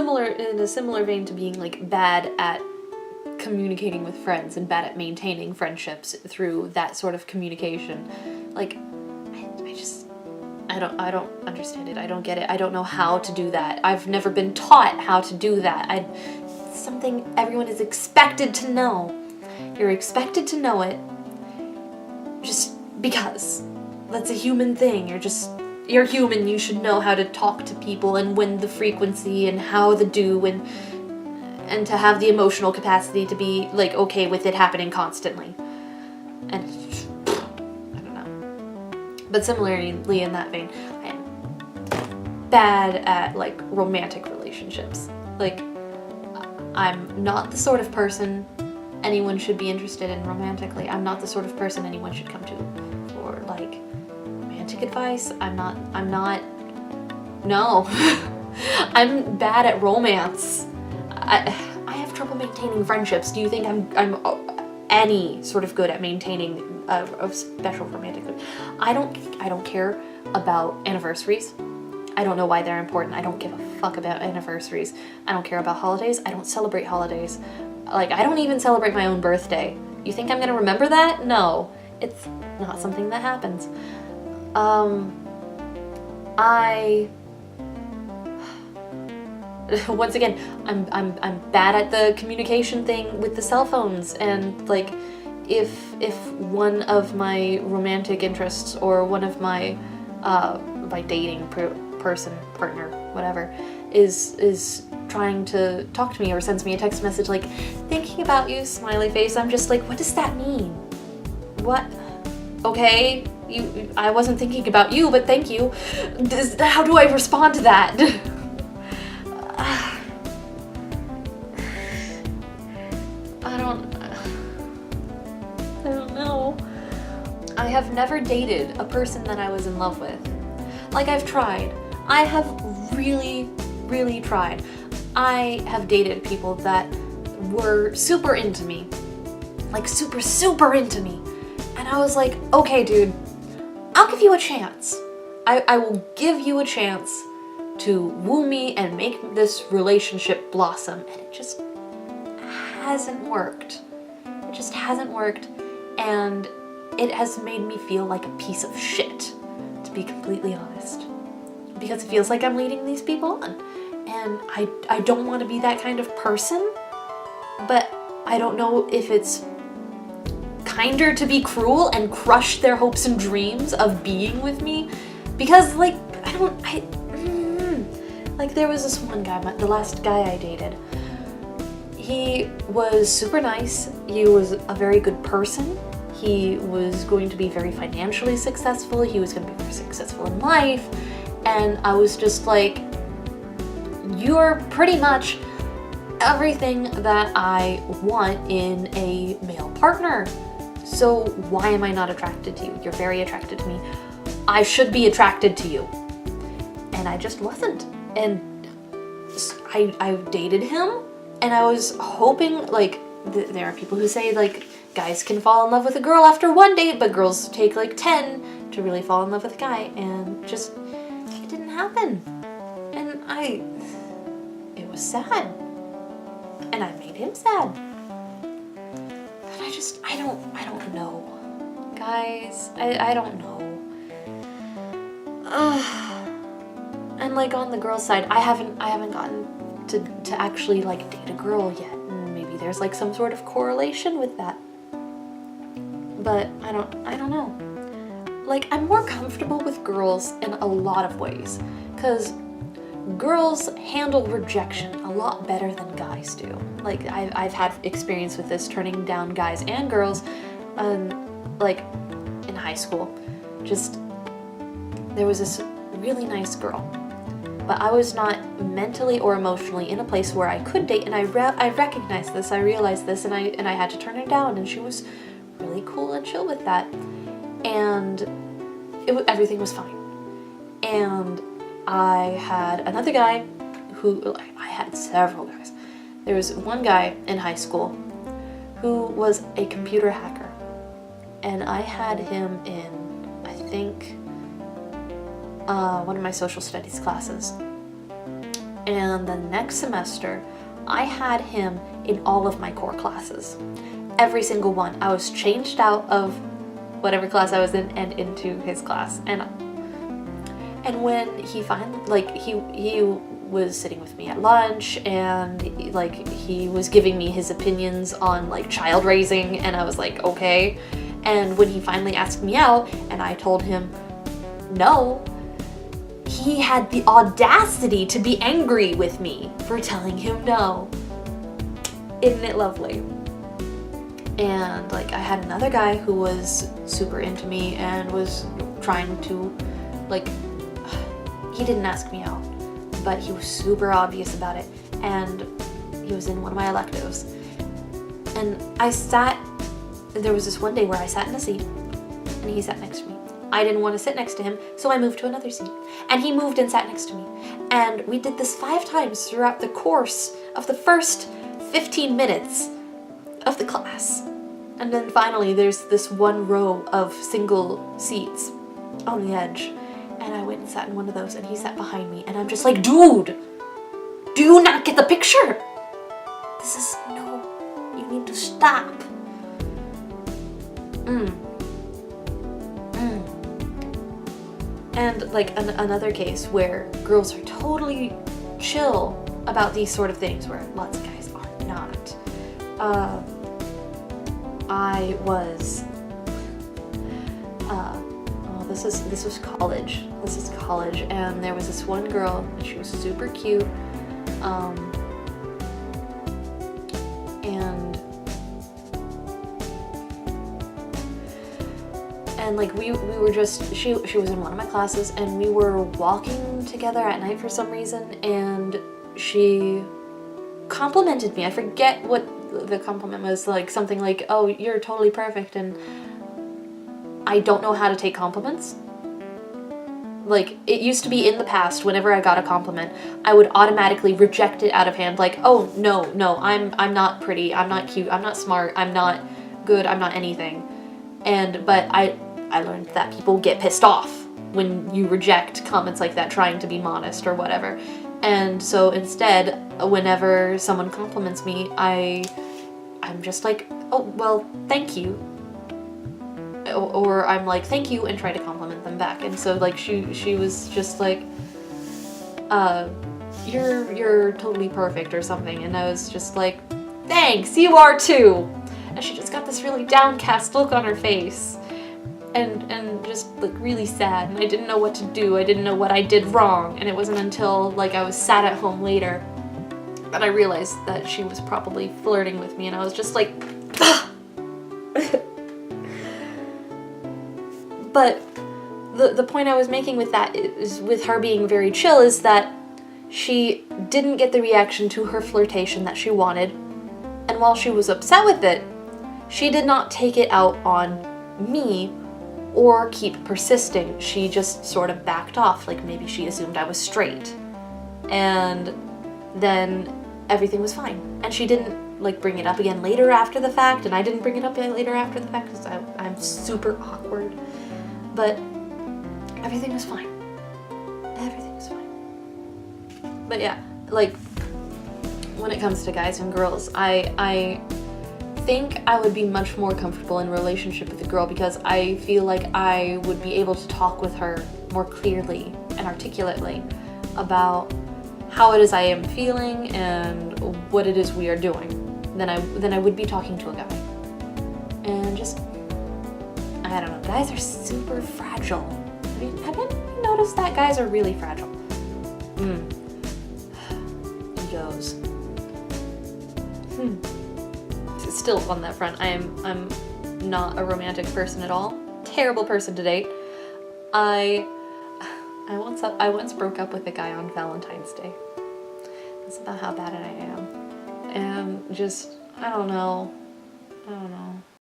in a similar vein to being like bad at communicating with friends and bad at maintaining friendships through that sort of communication. Like, I don't understand it. I don't get it. I don't know how to do that. I've never been taught how to do that. It's something everyone is expected to know. You're expected to know it just because. That's a human thing. You're human. You should know how to talk to people and when the frequency and how to do and to have the emotional capacity to be like okay with it happening constantly. And I don't know. But similarly in that vein, I am bad at like romantic relationships. Like, I'm not the sort of person anyone should be interested in romantically. I'm not the sort of person anyone should come to for like romantic advice. No. I'm bad at romance. I have trouble maintaining friendships. Do you think I'm any sort of good at maintaining a special romantic? I don't care about anniversaries. I don't know why they're important. I don't give a fuck about anniversaries. I don't care about holidays. I don't celebrate holidays. Like, I don't even celebrate my own birthday. You think I'm gonna remember that? No. It's not something that happens. Once again, I'm bad at the communication thing with the cell phones, and like, if one of my romantic interests or one of my dating partner, whatever, is trying to talk to me or sends me a text message like, thinking about you, smiley face, I'm just like, what does that mean? What? Okay, I wasn't thinking about you, but thank you. How do I respond to that? I don't know. I have never dated a person that I was in love with. Like, I've tried. I have really, really tried. I have dated people that were super into me. Like, super, super into me. And I was like, okay, dude, I'll give you a chance. I will give you a chance to woo me and make this relationship blossom. And it just hasn't worked. It just hasn't worked. And it has made me feel like a piece of shit, to be completely honest. Because it feels like I'm leading these people on. And I don't want to be that kind of person, but I don't know if it's kinder to be cruel and crush their hopes and dreams of being with me. Because, like, like, there was this one guy, the last guy I dated. He was super nice. He was a very good person. He was going to be very financially successful. He was going to be very successful in life. And I was just like, you're pretty much everything that I want in a male partner. So why am I not attracted to you? You're very attracted to me. I should be attracted to you. And I just wasn't. And I dated him, and I was hoping, like, there are people who say, like, guys can fall in love with a girl after one date, but girls take, like, 10 to really fall in love with a guy, and just, it didn't happen. And it was sad. And I made him sad. But I don't know. Guys, I don't know. And like on the girl's side, I haven't gotten to actually like date a girl yet. And maybe there's like some sort of correlation with that. But I don't know. Like, I'm more comfortable with girls in a lot of ways, because girls handle rejection a lot better than guys do. Like, I've had experience with this, turning down guys and girls, like in high school. Just, there was this really nice girl, but I was not mentally or emotionally in a place where I could date, and I recognized this, I realized this, and I had to turn her down, and she was really cool and chill with that, and everything was fine. And I had another guy who, I had several guys. There was one guy in high school who was a computer hacker, and I had him in, I think, one of my social studies classes. And the next semester, I had him in all of my core classes. Every single one. I was changed out of whatever class I was in and into his class. And when he finally, like, he was sitting with me at lunch, and like he was giving me his opinions on like child raising, and I was like, okay. And when he finally asked me out and I told him no, he had the audacity to be angry with me for telling him no. Isn't it lovely? And like I had another guy who was super into me and was trying to, like, he didn't ask me out, but he was super obvious about it, and he was in one of my electives. And there was this one day where I sat in a seat and he sat next to me. I didn't want to sit next to him, so I moved to another seat. And he moved and sat next to me. And we did this 5 times throughout the course of the first 15 minutes of the class. And then finally there's this one row of single seats on the edge. And I went and sat in one of those, and he sat behind me, and I'm just like, dude, do you not get the picture? You need to stop. And like another case where girls are totally chill about these sort of things, where lots of guys are not. I was, this was college. This is college, and there was this one girl, and she was super cute, and like we were just, she was in one of my classes, and we were walking together at night for some reason, and she complimented me. I forget what the compliment was, like something like, oh, you're totally perfect, and I don't know how to take compliments. Like, it used to be in the past, whenever I got a compliment, I would automatically reject it out of hand, like, oh, no, I'm not pretty, I'm not cute, I'm not smart, I'm not good, I'm not anything. But I learned that people get pissed off when you reject comments like that, trying to be modest or whatever. And so instead, whenever someone compliments me, I'm just like, oh, well, thank you. Or I'm like, thank you, and try to compliment them back. And so like she was just like, you're totally perfect or something. And I was just like, thanks, you are too. And she just got this really downcast look on her face. And just like really sad, and I didn't know what to do. I didn't know what I did wrong, and it wasn't until like I was sat at home later that I realized that she was probably flirting with me, and I was just like, But the point I was making with that is, with her being very chill, is that she didn't get the reaction to her flirtation that she wanted, and while she was upset with it, she did not take it out on me or keep persisting. She just sort of backed off, like maybe she assumed I was straight. And then everything was fine. And she didn't like bring it up again later after the fact, and I didn't bring it up later after the fact because I'm super awkward. But everything was fine. Everything was fine. But yeah, like when it comes to guys and girls, I think I would be much more comfortable in a relationship with a girl because I feel like I would be able to talk with her more clearly and articulately about how it is I am feeling and what it is we are doing than I would be talking to a guy. And just, I don't know, guys are super fragile. Have you noticed that? Guys are really fragile. Egos. Still on that front, I'm not a romantic person at all. Terrible person to date. I once broke up with a guy on Valentine's Day. That's about how bad I am. And just, I don't know.